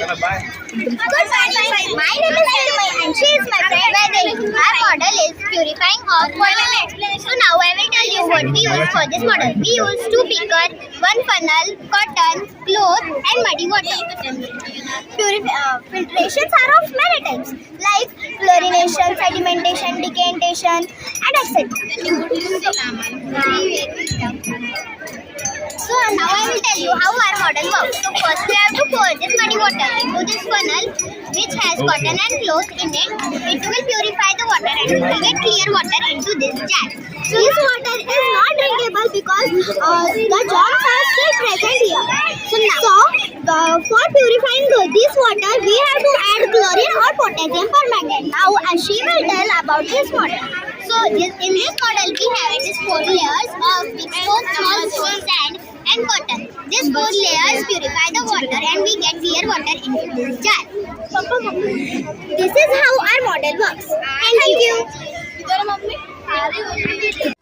Goodbye. My name is Nirmayi and she is my friend Vaidehi. Our model is purifying of water. So now I will tell you what we use for this model. We use 2 beaker, 1 funnel, cotton, cloth and muddy water. Filtrations are of many types like chlorination, sedimentation, decantation and etc. So now I will tell you how our model works. So first we have to pour this muddy water into this funnel which has cotton and cloth in it. It will purify the water and we will get clear water into this jar. So this water is not drinkable because the germs are still present here. For purifying this water we have to add chlorine or potassium permanganate. Now she will tell about this model. So in this model we have these 4 layers of big stone, small stone, sand and cotton. These 4 layers purify the water and we get clear water into this jar. This is how our model works. Thank you.